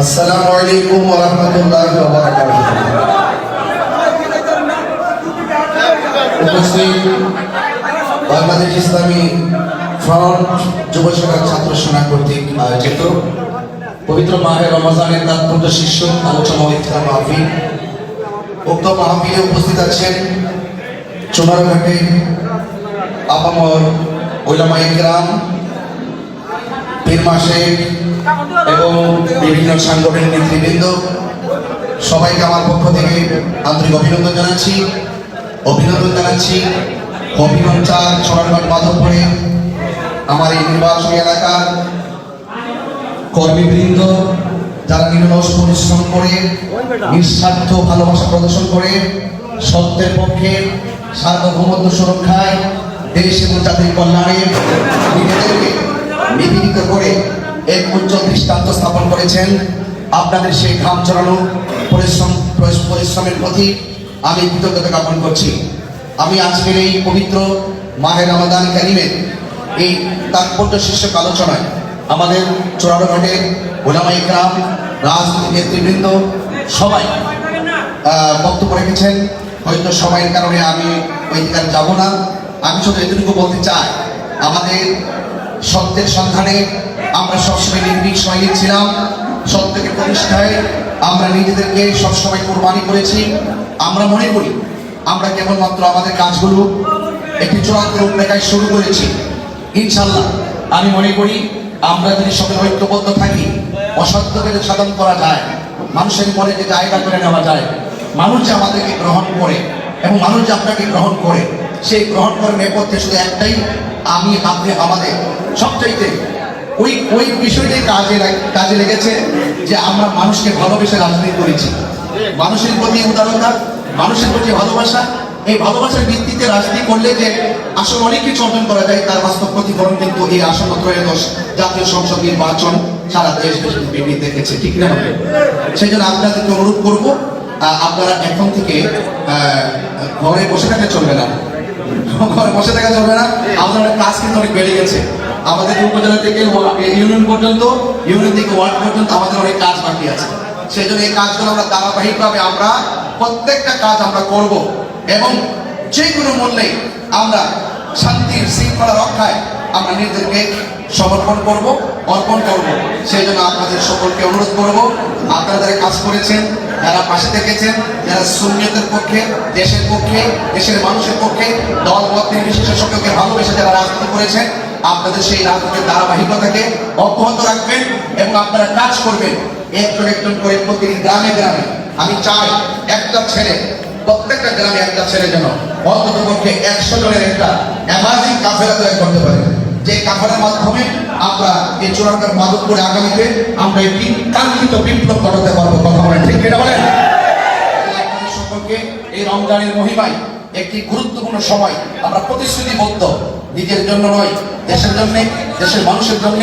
আসসালামু আলাইকুম ওয়া রাহমাতুল্লাহি ওয়া বারাকাতুহু। উপস্থিত বাংলাদেশ ইসলামী ফ্রন্ট যুব শাখার ছাত্র সেনা কর্তৃক আয়োজিত পবিত্র মাহে রমজানের তাৎপর্য শীর্ষক আলোচনা ও ইফতার মাহফিল। উক্ত মাহফিলে উপস্থিত আছেন চুনারঘাটে আপামর উলামায়ে কেরাম, পীর মাশায়েখ এবং বিভিন্ন সাংগঠনিক নেতৃবৃন্দ। সবাইকে আমার পক্ষ থেকে আন্তরিক অভিনন্দন জানাচ্ছি। হবিগঞ্জ সোনারঘাট মাধবপুরে আমার এই নির্বাচনী এলাকার কর্মীবৃন্দ যারা নিরলস পরিশ্রম করে নিঃস্বার্থ ভালোবাসা প্রদর্শন করে সত্যের পক্ষে সার্বভৌমত্ব সুরক্ষায় দেশ এবং জাতির কল্যাণে নিজেদেরকে নিবেদিত করে এক উজ্জ্বল দৃষ্টান্ত স্থাপন করেছেন। আপনাদের সেই ঘাম ঝরানো পরিশ্রমের প্রতি আমি কৃতজ্ঞতা জ্ঞাপন করছি। আমি আজকের এই পবিত্র মাহে রমাদান কারিমের এই তাৎপর্য শীর্ষক আলোচনায় আমাদের চুনারঘাটের উলামায়ে কেরাম, রাজনৈতিক নেতৃবৃন্দ সবাই বক্তব্য রেখেছেন। হয়তো সময়ের কারণে আমি ওই দিকে যাব না। আমি শুধু এটুকু বলতে চাই, আমাদের সত্যের সন্ধানে আমরা সবসময় নির্ভীক সৈনিক ছিলাম। সত্যকে প্রতিষ্ঠায় আমরা নিজেদেরকে সবসময় কোরবানি করেছি। আমরা মনে করি আমরা কেবলমাত্র আমাদের কাজগুলো একটি চূড়ান্ত রূপরেখায় শুরু করেছি। ইনশাল্লাহ আমি মনে করি আমরা যদি সকলে ঐক্যবদ্ধ থাকি, অসত্যকে সাধন করা যায়, মানুষের মনে যে জায়গা করে নেওয়া যায়, মানুষ যে আমাদেরকে গ্রহণ করে এবং মানুষ যে আপনাকে গ্রহণ করে, সেই গ্রহণ করার নেপথ্যে শুধু একটাই, আমি আপনি আমাদের সবচাইতে ওই বিষয়টাই কাজে লেগেছে যে আমরা মানুষকে ভালোবেসে রাজনীতি করেছি। মানুষের প্রতি উদারতা, মানুষের প্রতি ভালোবাসা, এই ভালোবাসার ভিত্তিতে রাজনীতি করলে যে আসলে অনেক কিছু অর্জন করা যায় তার বাস্তব প্রতিফলন কিন্তু এই আসন্ন ত্রয়োদশ জাতীয় সংসদ নির্বাচন সারা দেশ বিবৃতি দেখেছে, ঠিক না? সেই জন্য আপনাদেরকে অনুরোধ করবো, আপনারা এখন থেকে ঘরে বসে থাকা চলবে না, আমাদের কাজ কিন্তু অনেক বেড়ে গেছে। আমাদের উপজেলা থেকে ইউনিয়ন পর্যন্ত, ইউনিয়ন থেকে ওয়ার্ড পর্যন্ত আমাদের অনেক কাজ বাকি আছে। সেই জন্য এই কাজগুলো আমরা ধারাবাহিকভাবে আমরা প্রত্যেকটা কাজ আমরা করব এবং যে কোনো মূল্যে আমরা শান্তির শৃঙ্খলা রক্ষায় আমরা নিজেদেরকে সমর্পণ করব, অর্পণ করব। সেই জন্য আপনাদের সকলকে অনুরোধ করব, আপনারা যারা কাজ করেছেন, যারা পাশে থেকেছেন, যারা সুন্নিয়তের পক্ষে, দেশের পক্ষে, দেশের মানুষের পক্ষে, দল মত নির্বিশেষে সকলকে ভালোবেসে যারা রাজনীতি করেছেন, আপনাদের সেই রাজনীতির ধারাবাহিকতাকে অব্যাহত রাখবেন এবং আপনারা কাজ করবেন একজন করে প্রতিটি গ্রামে গ্রামে। আমি চাই একটা ছেলে, প্রত্যেকটা গ্রামে একটা ছেলে যেন অন্তত পক্ষে 100 জনের একটা অ্যামাজিং কাফেলা তৈরি করতে পারে, যে কাফেলার মাধ্যমে আমরা এই চুনারঘাট মাধবপুরে আগামীতে আমরা একটি কাঙ্ক্ষিত বিপ্লব ঘটাতে পারবো। কথা বলেন, ঠিক কিনা বলেন? আপনাদের সকলকে এই রমজানের মহিমায় একটি গুরুত্বপূর্ণ সময় আমরা প্রতিশ্রুতিবদ্ধ, নিজের জন্য নয়, দেশের জন্য, দেশের মানুষের জন্য,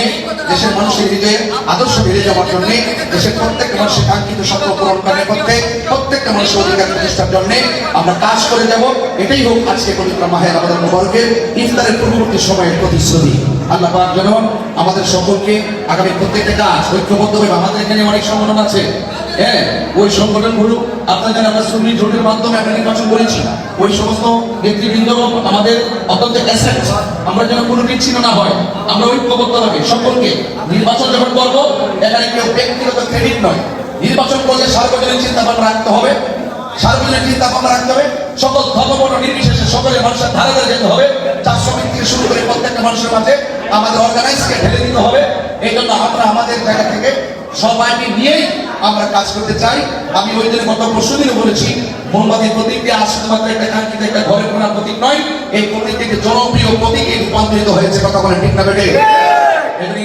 দেশের মানুষের হৃদয়ে আদর্শ বেড়ে যাওয়ার জন্য, দেশের প্রত্যেকটা মানুষের কাঙ্ক্ষিত স্বপ্ন পূরণ করার পক্ষে, প্রত্যেকটা মানুষের অধিকার প্রতিষ্ঠার জন্য আমরা কাজ করে যাব। এটাই হোক আজকে পবিত্র মাহে রমাদান মুবারকের ইফতারের পূর্ববর্তী সময়ের প্রতিশ্রুতি। আল্লাহ পাক যেন আমাদের সকলকে আগামী প্রত্যেকটা কাজ ঐক্যবদ্ধভাবে, আমাদের এখানে অনেক সংগঠন আছে, হ্যাঁ, ওই সংগঠনগুলো আপনার জানেন আমরা সুন্নি জোটের মাধ্যমে আমরা নির্বাচন করেছি। ওই সমস্ত নেতৃবৃন্দ আমাদের অত্যন্ত অ্যাসেট, আমরা যেন কোনো বিচ্ছিন্ন না হয়, আমরা ঐক্যবদ্ধভাবে সকলকে নির্বাচন যখন করবো, এখানে কেউ ব্যক্তিগত ক্রেডিট নয়, নির্বাচন করলে সার্বজনীন চিন্তা ভাবনা রাখতে হবে, সার্বজনীন চিন্তা ভাবনা রাখতে হবে, সকল ধর্মবর্ণ নির্বিশেষে সকলের মানুষের ধারে ধারে যেতে হবে, চার শ্রমিক থেকে শুরু করে প্রত্যেকটা মানুষের মাঝে আমাদের অর্গানাইজকে ঢেলে দিতে হবে। এই জন্য আমরা আমাদের জায়গা থেকে সবাইকে নিয়েই আমরা কাজ করতে চাই। আমি ওই দিন গত পরশুদিনও বলেছি, মোমবাতির প্রতীকটি আজ শুধুমাত্র একটা কাঙ্ক্ষিত একটা ঘরে কোনার প্রতীক নয়, এই প্রতীকটিকে জনপ্রিয় প্রতীকে রূপান্তরিত হয়েছে। কথা বলেন, ঠিক না বেটে?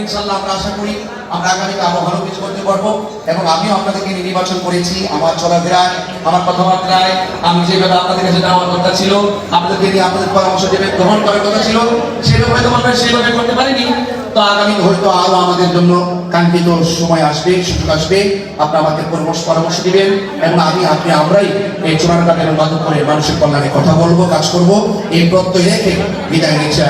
ইনশাল্লাহ আমরা আশা করি আমরা আগামীতে আরো ভালো কিছু করতে পারবো এবং আমিও আপনাদেরকে নির্বাচন করেছি। আমার চলাফেরায়, আমার কথাবার্তায়, আমি যেভাবে আপনাদের কাছে যাওয়ার কথা ছিল, আপনাদেরকে নিয়ে আপনাদের পরামর্শ যেভাবে গ্রহণ করার কথা ছিল, সেভাবে আমরা সেইভাবে করতে পারিনি। তো আগামীতে হয়তো আরো আমাদের জন্য কাঙ্ক্ষিত সময় আসবে, সুযোগ আসবে, আপনারা আমাদের পরামর্শ দিবেন এবং আমরাই এই চুনারঘাট এবং মাধবপুরে মানুষের কল্যাণে কথা বলবো, কাজ করবো, এই প্রত্যয় রেখে বিদায় নিচ্ছে।